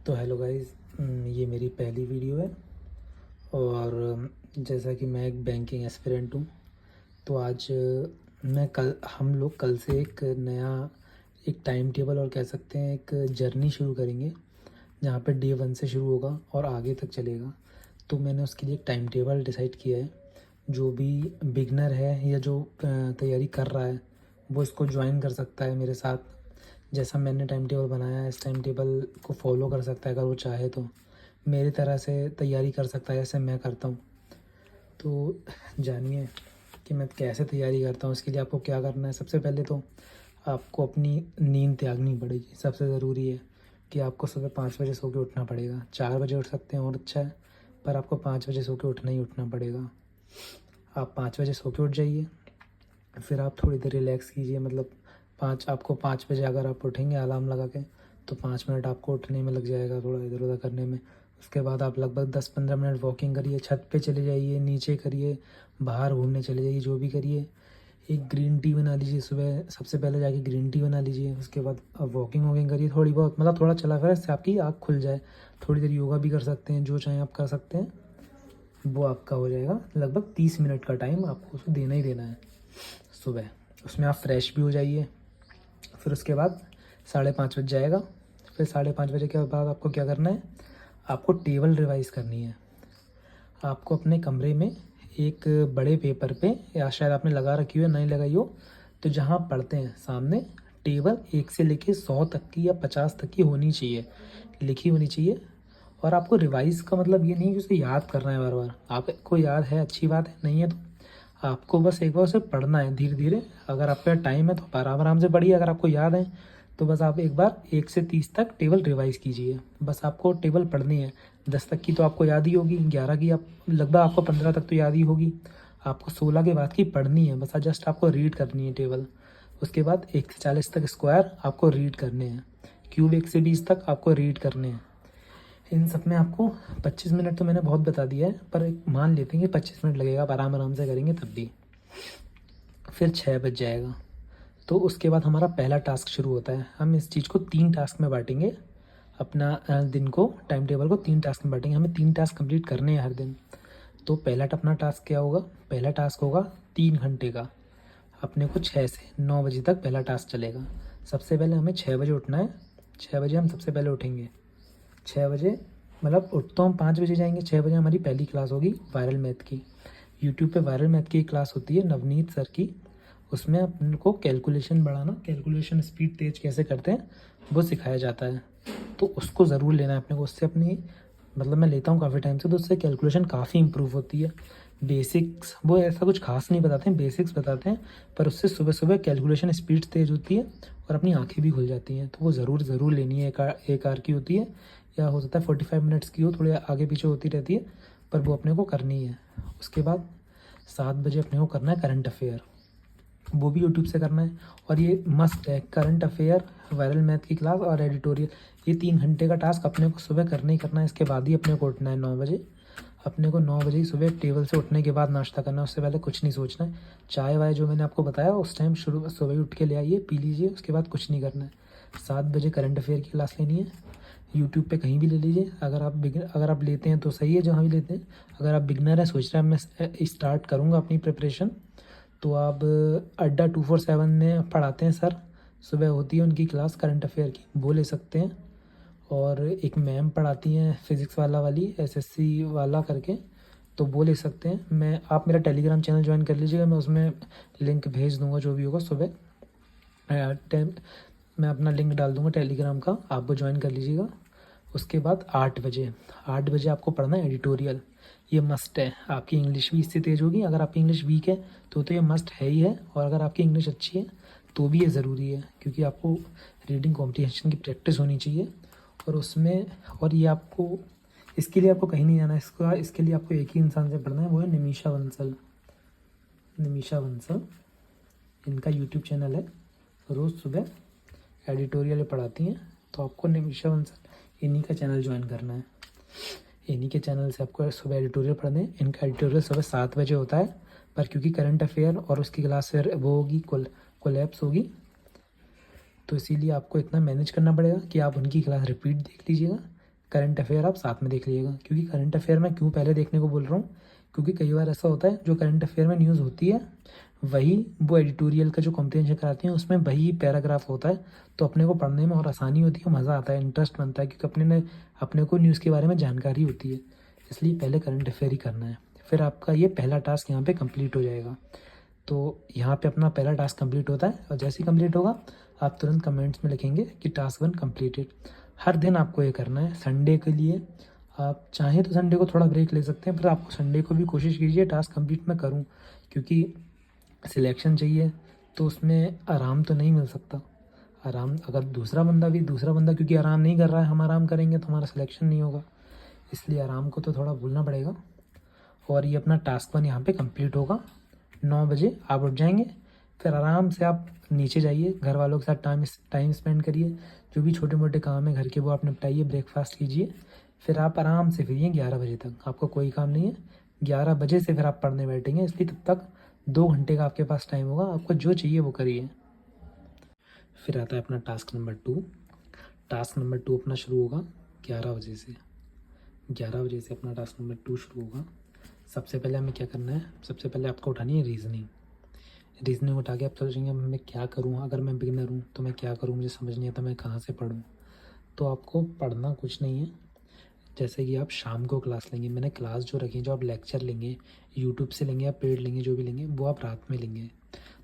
तो hello guys, ये मेरी पहली वीडियो है। और जैसा कि मैं एक बैंकिंग एस्पिरेंट हूँ, तो आज हम लोग कल से एक टाइम टेबल और कह सकते हैं एक जर्नी शुरू करेंगे, जहाँ पे डे 1 से शुरू होगा और आगे तक चलेगा। तो मैंने उसके लिए एक टाइम टेबल डिसाइड किया है। जो भी बिगनर है या जो तैयारी कर रहा है, वो इसको ज्वाइन कर सकता है मेरे साथ। जैसा मैंने टाइम टेबल बनाया है, इस टाइम टेबल को फॉलो कर सकता है अगर वो चाहे तो। मेरी तरह से तैयारी कर सकता है जैसे मैं करता हूँ। तो जानिए कि मैं कैसे तैयारी करता हूँ। इसके लिए आपको क्या करना है, सबसे पहले तो आपको अपनी नींद त्यागनी पड़ेगी। सबसे ज़रूरी है कि आपको सुबह 5 बजे सो के उठना पड़ेगा। 4 बजे उठ सकते हैं और अच्छा है, पर आपको 5 बजे सो के उठना पड़ेगा। आप 5 बजे सो के उठ जाइए, फिर आप थोड़ी देर रिलैक्स कीजिए। मतलब 5 बजे अगर आप उठेंगे अलार्म लगा के, तो 5 मिनट आपको उठने में लग जाएगा, थोड़ा इधर उधर करने में। उसके बाद आप लगभग 10-15 मिनट वॉकिंग करिए, छत पे चले जाइए, नीचे करिए, बाहर घूमने चले जाइए, जो भी करिए। एक ग्रीन टी बना लीजिए सुबह, सबसे पहले जाके ग्रीन टी बना लीजिए। उसके बाद आप वॉकिंग करिए थोड़ी बहुत, मतलब थोड़ा चला फिरा, इससे आपकी आँख खुल जाए। थोड़ी देर योगा भी कर सकते हैं, जो चाहें आप कर सकते हैं। वो आपका हो जाएगा। लगभग 30 मिनट का टाइम आपको उसको देना ही देना है सुबह। उसमें आप फ्रेश भी हो जाइए। फिर उसके बाद 5:30 बज जाएगा। फिर 5:30 बजे के बाद आपको क्या करना है, आपको टेबल रिवाइज़ करनी है। आपको अपने कमरे में एक बड़े पेपर पे, या शायद आपने लगा रखी हो, नहीं लगाई हो, तो जहाँ आप पढ़ते हैं सामने टेबल 1 से लेके 100 तक की या 50 तक की होनी चाहिए, लिखी होनी चाहिए। और आपको रिवाइज़ का मतलब ये नहीं कि उसे याद करना है बार बार। आपको याद है, अच्छी बात है, नहीं है तो आपको बस एक बार उसे पढ़ना है धीरे धीरे। अगर आपका टाइम है तो आराम आराम से पढ़िए। अगर आपको याद है तो बस आप एक बार 1 से 30 तक टेबल रिवाइज़ कीजिए। बस आपको टेबल पढ़नी है। 10 तक की तो आपको याद ही होगी, 11 की आप लगभग आपको 15 तक तो याद ही होगी। आपको 16 के बाद की पढ़नी है, बस जस्ट आपको रीड करनी है टेबल। उसके बाद 1 से 40 तक स्क्वायर आपको रीड करने हैं। क्यूब 1 से 20 तक आपको रीड करने हैं। इन सब में आपको 25 मिनट तो मैंने बहुत बता दिया है, पर मान लेते हैं कि 25 मिनट लगेगा। आप आराम आराम से करेंगे तब भी। फिर 6 बज जाएगा, तो उसके बाद हमारा पहला टास्क शुरू होता है। हम इस चीज़ को 3 टास्क में बांटेंगे। अपना दिन को, टाइम टेबल को 3 टास्क में बांटेंगे। हमें 3 टास्क कंप्लीट करने हैं हर दिन। तो पहला अपना टास्क क्या होगा, पहला टास्क होगा 3 घंटे का। अपने को 6 से 9 बजे तक पहला टास्क चलेगा। सबसे पहले हमें 6 बजे उठना है। 6 बजे हम सबसे पहले उठेंगे। 6 बजे मतलब उठ तो हम 5 बजे जाएंगे। 6 बजे हमारी पहली क्लास होगी वायरल मैथ की। यूट्यूब पे वायरल मैथ की एक क्लास होती है नवनीत सर की। उसमें अपन को कैलकुलेशन बढ़ाना, कैलकुलेशन स्पीड तेज कैसे करते हैं, वो सिखाया जाता है। तो उसको ज़रूर लेना है अपने को। उससे अपनी, मतलब मैं लेता हूँ काफ़ी टाइम से, तो उससे कैलकुलेशन काफ़ी इंप्रूव होती है। बेसिक्स वो ऐसा कुछ खास नहीं बताते हैं, बेसिक्स बताते हैं, पर उससे सुबह सुबह कैलकुलेशन स्पीड तेज़ होती है और अपनी आंखें भी खुल जाती हैं। तो वो ज़रूर लेनी है। एक आर की होती है, या हो सकता है 45 मिनट्स की हो, थोड़ी आगे पीछे होती रहती है, पर वो अपने को करनी है। उसके बाद 7 बजे अपने को करना है करंट अफेयर। वो भी यूट्यूब से करना है। और ये मस्ट है, करंट अफेयर, वायरल मैथ की क्लास और एडिटोरियल। ये 3 घंटे का टास्क अपने को सुबह करना ही करना है। इसके बाद ही अपने को उठना है 9 बजे। अपने को 9 बजे ही सुबह टेबल से उठने के बाद नाश्ता करना है। उससे पहले कुछ नहीं सोचना है। चाय वाय जो मैंने आपको बताया उस टाइम शुरू सुबह ही उठ के ले आइए, पी लीजिए। उसके बाद कुछ नहीं करना है। 7 बजे करंट अफेयर की क्लास लेनी है। यूट्यूब पे कहीं भी ले लीजिए। अगर आप लेते हैं तो सही है, जहाँ भी लेते हैं। अगर आप बिगनर हैं, सोच रहे हैं मैं स्टार्ट करूँगा अपनी प्रिपरेशन, तो आप अड्डा 247 में पढ़ाते हैं सर, सुबह होती है उनकी क्लास करंट अफेयर की, वो ले सकते हैं। और एक मैम पढ़ाती हैं फिज़िक्स वाली एसएससी वाला करके, तो वो ले सकते हैं। आप मेरा टेलीग्राम चैनल ज्वाइन कर लीजिएगा, मैं उसमें लिंक भेज दूँगा जो भी होगा सुबह। मैं अपना लिंक डाल दूँगा टेलीग्राम का, आप वो ज्वाइन कर लीजिएगा। उसके बाद 8 बजे आपको पढ़ना है एडिटोरियल। ये मस्ट है। आपकी इंग्लिश भी इससे तेज़ होगी। अगर आपकी इंग्लिश वीक है तो ये मस्ट है ही है, और अगर आपकी इंग्लिश अच्छी है तो भी ये ज़रूरी है, क्योंकि आपको रीडिंग कॉम्प्रिहेंशन की प्रैक्टिस होनी चाहिए। और उसमें, और ये आपको, इसके लिए आपको कहीं नहीं जाना है। इसके लिए आपको एक ही इंसान से पढ़ना है, वो है निमिषा बंसल। इनका यूट्यूब चैनल है, रोज़ सुबह एडिटोरियल पढ़ाती हैं। तो आपको निमिषा बंसल, इन्हीं का चैनल ज्वाइन करना है। इन्हीं के चैनल से आपको सुबह एडिटोरियल पढ़ने हैं। इनका एडिटोरियल सुबह 7 बजे होता है, पर क्योंकि करंट अफेयर और उसकी क्लास फिर वो होगी, कोलैप्स होगी, तो इसीलिए आपको इतना मैनेज करना पड़ेगा कि आप उनकी क्लास रिपीट देख लीजिएगा। करंट अफेयर आप साथ में देख लीजिएगा। क्योंकि करंट अफेयर मैं क्यों पहले देखने को बोल रहा हूँ, क्योंकि कई बार ऐसा होता है जो करंट अफेयर में न्यूज़ होती है वही वो एडिटोरियल का जो कॉम्प्रिहेंशन कराते हैं उसमें वही पैराग्राफ होता है, तो अपने को पढ़ने में और आसानी होती है, मज़ा आता है, इंटरेस्ट बनता है, क्योंकि अपने को न्यूज़ के बारे में जानकारी होती है। इसलिए पहले करंट अफेयर ही करना है, फिर आपका ये पहला टास्क यहाँ पे कंप्लीट हो जाएगा। तो यहाँ पे अपना पहला टास्क कंप्लीट होता है, और जैसे ही कंप्लीट होगा आप तुरंत कमेंट्स में लिखेंगे कि टास्क 1 कंप्लीटेड। हर दिन आपको ये करना है। संडे के लिए आप चाहें तो संडे को थोड़ा ब्रेक ले सकते हैं, पर आपको संडे को भी कोशिश कीजिए टास्क कंप्लीट मैं करूँ, क्योंकि सिलेक्शन चाहिए तो उसमें आराम तो नहीं मिल सकता। आराम अगर दूसरा बंदा क्योंकि आराम नहीं कर रहा है, हम आराम करेंगे तो हमारा सिलेक्शन नहीं होगा, इसलिए आराम को तो थोड़ा भूलना पड़ेगा। और ये अपना टास्क 1 यहाँ पे कंप्लीट होगा। 9 बजे आप उठ जाएंगे, फिर आराम से आप नीचे जाइए, घर वालों के साथ टाइम स्पेंड करिए, जो भी छोटे मोटे काम है घर के वो आप निपटाइए, ब्रेकफास्ट कीजिए, फिर आप आराम से फिरिए 11 बजे तक। आपको कोई काम नहीं है, 11 बजे से फिर आप पढ़ने बैठेंगे, इसलिए तब तक 2 घंटे का आपके पास टाइम होगा, आपको जो चाहिए वो करिए। फिर आता है अपना टास्क नंबर 2। टास्क नंबर 2 अपना शुरू होगा 11 बजे से। 11 बजे से अपना टास्क नंबर 2 शुरू होगा। सबसे पहले हमें क्या करना है, सबसे पहले आपको उठानी है रीजनिंग उठा के आप सोचेंगे मैं क्या करूँ, अगर मैं बिगिनर हूँ तो मैं क्या करूँ, मुझे समझ नहीं आता मैं कहाँ से पढ़ूँ। तो आपको पढ़ना कुछ नहीं है, जैसे कि आप शाम को क्लास लेंगे, मैंने क्लास जो रखी है, जो आप लेक्चर लेंगे यूट्यूब से लेंगे या पेड लेंगे, जो भी लेंगे वो आप रात में लेंगे।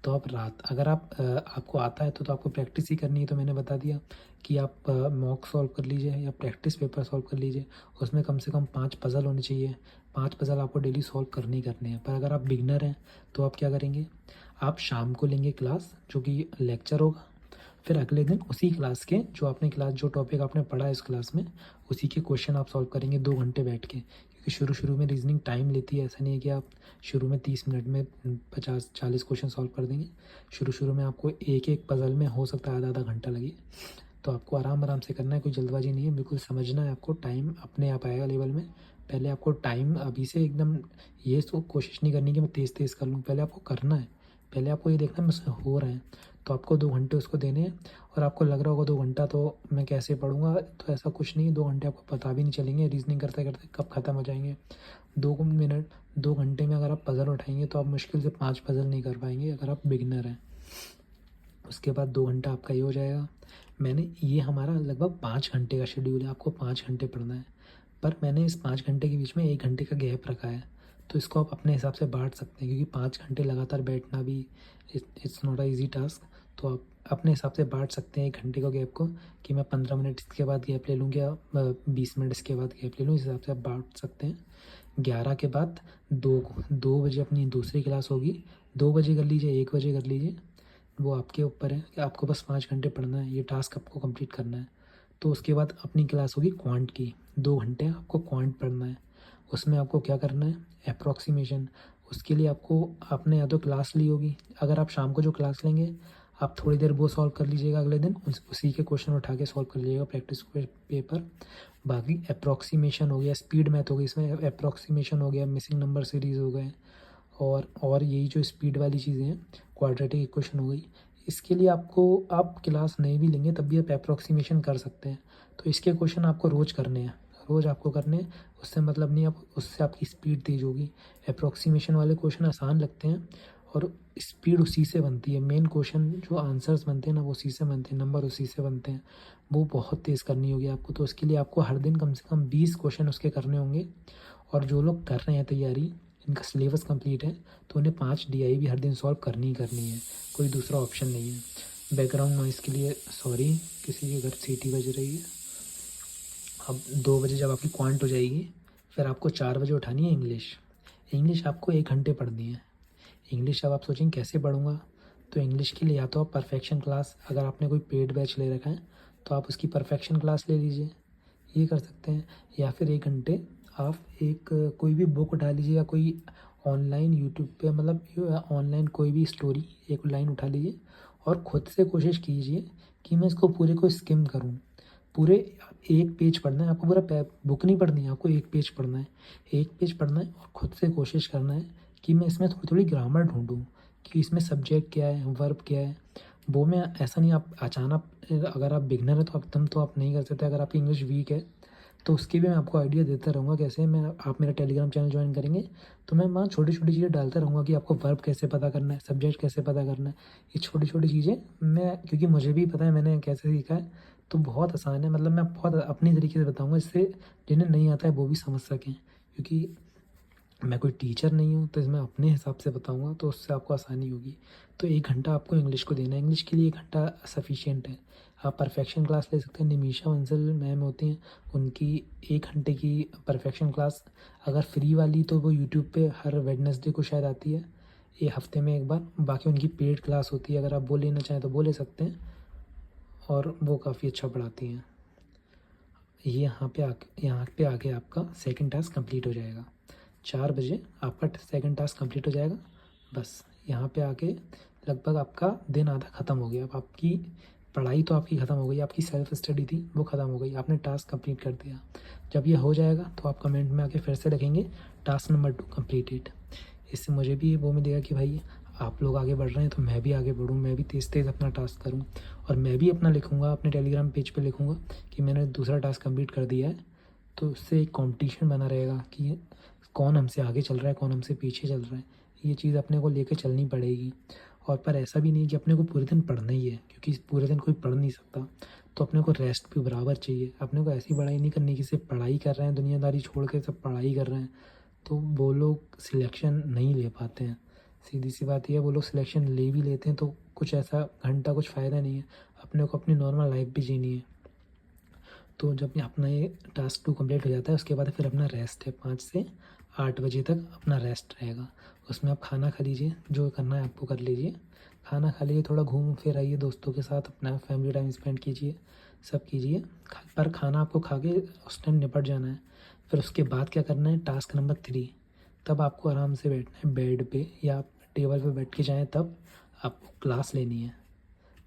तो आप रात अगर आपको आता है तो आपको प्रैक्टिस ही करनी है, तो मैंने बता दिया कि आप मॉक सॉल्व कर लीजिए या प्रैक्टिस पेपर सॉल्व कर लीजिए। उसमें कम से कम 5 पज़ल होने चाहिए, 5 पज़ल आपको डेली सॉल्व करने ही करने हैं। पर अगर आप बिगनर हैं तो आप क्या करेंगे, आप शाम को लेंगे क्लास जो कि लेक्चर होगा, फिर अगले दिन उसी क्लास के जो टॉपिक आपने पढ़ा है इस क्लास में उसी के क्वेश्चन आप सॉल्व करेंगे 2 घंटे बैठ के। क्योंकि शुरू में रीजनिंग टाइम लेती है, ऐसा नहीं है कि आप शुरू में 30 मिनट में 50-40 क्वेश्चन सॉल्व कर देंगे। शुरू में आपको एक एक पज़ल में हो सकता है आधा घंटा लगे, तो आपको आराम से करना है, कोई जल्दबाजी नहीं है, बिल्कुल समझना है आपको, टाइम अपने आप आएगा लेवल में। पहले आपको टाइम अभी से एकदम ये कोशिश नहीं करनी कि मैं तेज़ कर लूँ, पहले आपको करना है, पहले आपको ये देखना है मुझसे हो रहा है। तो आपको 2 घंटे उसको देने हैं, और आपको लग रहा होगा 2 घंटा तो मैं कैसे पढ़ूँगा, तो ऐसा कुछ नहीं है, 2 घंटे आपको पता भी नहीं चलेंगे रीजनिंग करते करते कब ख़त्म हो जाएंगे। 2 घंटे में अगर आप पज़ल उठाएंगे तो आप मुश्किल से 5 पज़ल नहीं कर पाएंगे अगर आप बिगिनर हैं। उसके बाद 2 घंटा आपका ये हो जाएगा। ये हमारा लगभग 5 घंटे का शेड्यूल है, आपको 5 घंटे पढ़ना है, पर मैंने इस 5 घंटे के बीच में 1 घंटे का गैप रखा है, तो इसको आप अपने हिसाब से बांट सकते हैं, क्योंकि 5 घंटे लगातार बैठना भी it's not a easy task. तो आप अपने हिसाब से बांट सकते हैं 1 घंटे का गैप को, कि मैं 15 मिनट इसके बाद गैप ले लूँ या 20 मिनट इसके बाद गैप ले लूँ, इस हिसाब से आप बांट सकते हैं। 11 के बाद 2 बजे अपनी दूसरी क्लास होगी, 2 बजे कर लीजिए, 1 बजे कर लीजिए, वो आपके ऊपर है कि आपको बस 5 घंटे पढ़ना है, ये टास्क आपको कंप्लीट करना है। तो उसके बाद अपनी क्लास होगी क्वांट की, 2 घंटे आपको क्वांट पढ़ना है। उसमें आपको क्या करना है, अप्रॉक्सीमेशन। उसके लिए आपने या तो क्लास ली होगी, अगर आप शाम को जो क्लास लेंगे आप थोड़ी देर वो सॉल्व कर लीजिएगा, अगले दिन उसी के क्वेश्चन उठा के सॉल्व कर लीजिएगा प्रैक्टिस पेपर। बाकी अप्रॉक्सीमेशन हो गया, स्पीड मैथ हो गई, इसमें अप्रॉक्सीमेशन हो गया, मिसिंग नंबर सीरीज़ हो गए, और यही जो स्पीड वाली चीज़ें हैं, क्वाड्रेटिक इक्वेशन हो गई। इसके लिए आप क्लास नहीं भी लेंगे तब भी आप अप्रॉक्सीमेशन कर सकते हैं। तो इसके क्वेश्चन आपको रोज़ करने हैं, रोज़ आपको करने हैं, उससे मतलब नहीं आप उससे आपकी स्पीड तेज़ होगी। अप्रॉक्सीमेशन वाले क्वेश्चन आसान लगते हैं और स्पीड उसी से बनती है, मेन क्वेश्चन जो आंसर्स बनते हैं ना वो उसी से बनते हैं, नंबर उसी से बनते हैं, वो बहुत तेज़ करनी होगी आपको। तो उसके लिए आपको हर दिन कम से कम 20 क्वेश्चन उसके करने होंगे। और जो लोग कर रहे हैं तैयारी, इनका सिलेबस कंप्लीट है, तो उन्हें 5 डीआई भी हर दिन सॉल्व करनी ही करनी है, कोई दूसरा ऑप्शन नहीं है। बैकग्राउंड नॉइज़ के लिए सॉरी, किसी के घर सीटी बज रही है। अब 2 बजे जब आपकी क्वांट हो जाएगी, फिर आपको 4 बजे उठानी है इंग्लिश आपको 1 घंटे पढ़नी है। इंग्लिश अब आप सोचेंगे कैसे पढ़ूँगा, तो इंग्लिश के लिए या तो आप परफेक्शन क्लास, अगर आपने कोई पेड बैच ले रखा है तो आप उसकी परफेक्शन क्लास ले लीजिए, ये कर सकते हैं। या फिर 1 घंटे आप कोई भी बुक उठा लीजिए, या कोई ऑनलाइन यूट्यूब पे मतलब ऑनलाइन कोई भी स्टोरी एक लाइन उठा लीजिए, और ख़ुद से कोशिश कीजिए कि मैं इसको पूरे को स्किम करूँ। पूरे 1 पेज पढ़ना है आपको, पूरा बुक नहीं पढ़नी है आपको, 1 पेज पढ़ना है, 1 पेज पढ़ना है, और ख़ुद से कोशिश करना है कि मैं इसमें थोड़ी ग्रामर ढूंढूं, कि इसमें सब्जेक्ट क्या है, वर्ब क्या है। वो मैं ऐसा नहीं, आप अचानक अगर आप बिगनर है तो आप नहीं कर सकते, अगर आपकी इंग्लिश वीक है तो उसकी भी मैं आपको आइडिया देता रहूँगा कैसे मैं आप मेरा टेलीग्राम चैनल ज्वाइन करेंगे तो मैं वहाँ छोटी-छोटी चीज़ें डालता रहूँगा कि आपको वर्ब कैसे पता करना है, सब्जेक्ट कैसे पता करना है। ये छोटी-छोटी चीज़ें मैं क्योंकि मुझे भी पता है मैंने कैसे सीखा है, तो बहुत आसान है मतलब मैं बहुत अपनी तरीके से बताऊँगा जिससे जिन्हें नहीं आता है वो भी समझ सकें। क्योंकि मैं कोई टीचर नहीं हूँ तो मैं अपने हिसाब से बताऊँगा तो उससे आपको आसानी होगी। तो 1 घंटा आपको इंग्लिश को देना है, इंग्लिश के लिए 1 घंटा सफिशिएंट है। आप परफेक्शन क्लास ले सकते हैं, निमिषा बंसल मैम होती हैं, उनकी 1 घंटे की परफेक्शन क्लास अगर फ्री वाली तो वो यूट्यूब पे हर वेडनेसडे को शायद आती है, ये हफ्ते में 1 बार। बाकी उनकी पेड क्लास होती है, अगर आप वो लेना चाहें तो वो ले सकते हैं और वो काफ़ी अच्छा पढ़ाती हैं। ये यहाँ पे आके आपका सेकंड टास्क कंप्लीट हो जाएगा। 4 बजे आपका सेकंड टास्क कंप्लीट हो जाएगा। बस यहाँ पे आके लगभग आपका दिन आधा ख़त्म हो गया। अब आपकी पढ़ाई तो आपकी ख़त्म हो गई, आपकी सेल्फ स्टडी थी वो ख़त्म हो गई, आपने टास्क कंप्लीट कर दिया। जब ये हो जाएगा तो आप कमेंट में आके फिर से लिखेंगे टास्क नंबर 2 कंप्लीटेड। इससे मुझे भी वो मिलेगा कि भाई आप लोग आगे बढ़ रहे हैं तो मैं भी आगे बढ़ूँ, मैं भी तेज़-तेज़ अपना टास्क करूँ और मैं भी अपना लिखूँगा अपने टेलीग्राम पेज पे लिखूँगा कि मैंने दूसरा टास्क कंप्लीट कर दिया है। तो उससे एक कॉम्पिटिशन बना रहेगा कि कौन हमसे आगे चल रहा है, कौन हमसे पीछे चल रहा है। ये चीज़ अपने को लेके चलनी पड़ेगी और पर ऐसा भी नहीं कि अपने को पूरे दिन पढ़ना ही है क्योंकि पूरे दिन कोई पढ़ नहीं सकता। तो अपने को रेस्ट भी बराबर चाहिए। अपने को ऐसी पढ़ाई नहीं करनी कि सिर्फ पढ़ाई कर रहे हैं, दुनियादारी छोड़ के सब पढ़ाई कर रहे हैं, तो वो लोग सिलेक्शन नहीं ले पाते हैं। सीधी सी बात ये है वो लोग सिलेक्शन ले भी लेते हैं तो कुछ ऐसा घंटा कुछ फ़ायदा नहीं है। अपने को अपनी नॉर्मल लाइफ भी जीनी है। तो जब ये अपना ये टास्क 2 कंप्लीट हो जाता है उसके बाद फिर अपना रेस्ट है 5 से 8 बजे तक अपना रेस्ट रहेगा। उसमें आप खाना खा लीजिए, जो करना है आपको कर लीजिए। खाना खा लीजिए, थोड़ा घूम फिर आइए दोस्तों के साथ, अपना फैमिली टाइम स्पेंड कीजिए, सब कीजिए। पर खाना आपको खा के उस टाइम निपट जाना है। फिर उसके बाद क्या करना है टास्क नंबर 3, तब आपको आराम से बैठना है बेड पे या आप टेबल पे बैठ के चाहें तब आपको क्लास लेनी है।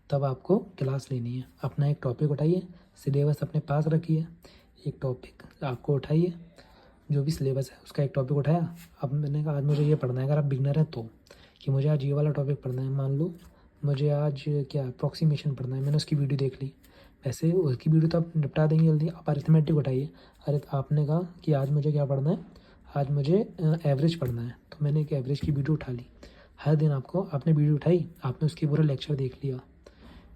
तब आपको क्लास लेनी है। अपना एक टॉपिक उठाइए, सिलेबस अपने पास रखिए, एक टॉपिक आपको उठाइए, जो भी सिलेबस है उसका एक टॉपिक उठाया। अब मैंने कहा आज मुझे ये पढ़ना है, अगर आप बिगनर हैं तो कि मुझे आज ये वाला टॉपिक पढ़ना है। मान लो मुझे आज क्या अप्रॉक्सीमेशन पढ़ना है, मैंने उसकी वीडियो देख ली। वैसे उसकी वीडियो तो आप निपटा देंगे जल्दी। आप अरिथमेटिक उठाइए। अरे आपने कहा कि आज मुझे क्या पढ़ना है, आज मुझे एवरेज पढ़ना है, तो मैंने एक एवरेज की वीडियो उठा ली। हर दिन आपने वीडियो उठाई, आपने उसकी पूरा लेक्चर देख लिया।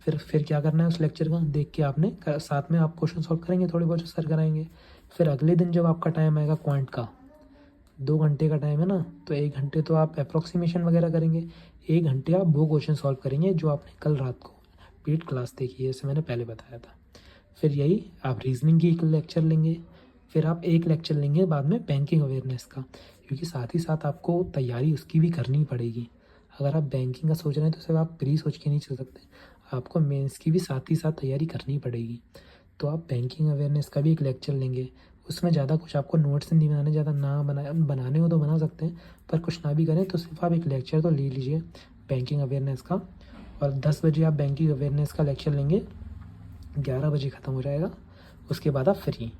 फिर क्या करना है उस लेक्चर का देख के आपने साथ में आप क्वेश्चन सॉल्व करेंगे, थोड़े बहुत जो सर कराएंगे। फिर अगले दिन जब आपका टाइम आएगा क्वांट का, 2 घंटे का टाइम है ना, तो 1 घंटे तो आप अप्रॉक्सीमेशन वगैरह करेंगे, 1 घंटे आप वो क्वेश्चन सॉल्व करेंगे जो आपने कल रात को पेड क्लास देखी है, जैसे मैंने पहले बताया था। फिर यही आप रीजनिंग की एक लेक्चर लेंगे, फिर आप एक लेक्चर लेंगे बाद में बैंकिंग अवेयरनेस का, क्योंकि साथ ही साथ आपको तैयारी उसकी भी करनी पड़ेगी। अगर आप बैंकिंग का सोच रहे हैं तो सिर्फ आप प्री सोच के नहीं चल सकते, आपको मेंस की भी साथ ही साथ तैयारी करनी पड़ेगी। तो आप बैंकिंग अवेयरनेस का भी एक लेक्चर लेंगे। उसमें ज़्यादा कुछ आपको नोट्स नहीं बनाने, ज़्यादा ना बनाने हो तो बना सकते हैं, पर कुछ ना भी करें तो सिर्फ आप एक लेक्चर तो ले लीजिए बैंकिंग अवेयरनेस का। और 10 बजे आप बैंकिंग अवेयरनेस का लेक्चर लेंगे, 11 बजे ख़त्म हो जाएगा। उसके बाद आप फ्री।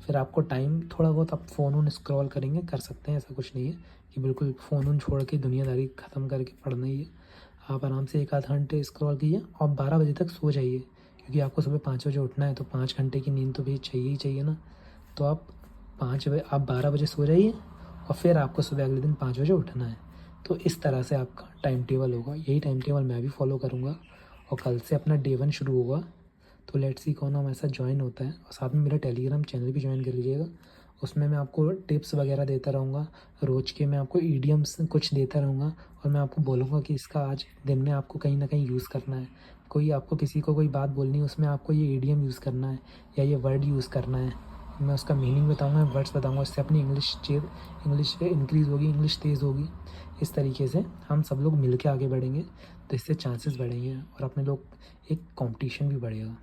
फिर आपको टाइम थोड़ा बहुत आप फ़ोन वोन स्क्रॉल करेंगे, कर सकते हैं, ऐसा कुछ नहीं है कि बिल्कुल फ़ोन वोन छोड़ के दुनियादारी ख़त्म करके पढ़ना ही है। आप आराम से 1 आध घंटे स्क्रॉल कीजिए और 12 बजे तक सो जाइए, क्योंकि आपको सुबह 5 बजे उठना है, तो 5 घंटे की नींद तो भी चाहिए ही चाहिए ना। तो आप 12 बजे सो जाइए और फिर आपको सुबह अगले दिन 5 बजे उठना है। तो इस तरह से आपका टाइम टेबल होगा। यही टाइम टेबल मैं भी फॉलो करूँगा और कल से अपना डे 1 शुरू होगा। तो लेट्स सी कौन हमारे साथ ज्वाइन होता है, और साथ में मेरा टेलीग्राम चैनल भी ज्वाइन कर लीजिएगा। उसमें मैं आपको टिप्स वगैरह देता रहूँगा, रोज़ के मैं आपको ईडियम्स कुछ देता रहूँगा और मैं आपको बोलूँगा कि इसका आज दिन में आपको कहीं ना कहीं यूज़ करना है। कोई आपको किसी को कोई बात बोलनी है, उसमें आपको ये ईडियम यूज़ करना है या ये वर्ड यूज़ करना है। मैं उसका मीनिंग बताऊँगा, वर्ड्स बताऊँगा, उससे अपनी इंग्लिश इंक्रीज़ होगी, इंग्लिश तेज़ होगी। इस तरीके से हम सब लोग मिल के आगे बढ़ेंगे, तो इससे चांसेस बढ़ेंगे और अपने लोग एक कंपटीशन भी बढ़ेगा।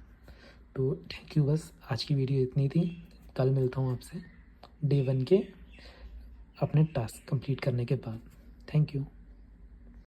तो थैंक यू, बस आज की वीडियो इतनी थी। कल मिलता हूँ आपसे डे 1 के अपने टास्क कंप्लीट करने के बाद। Thank you.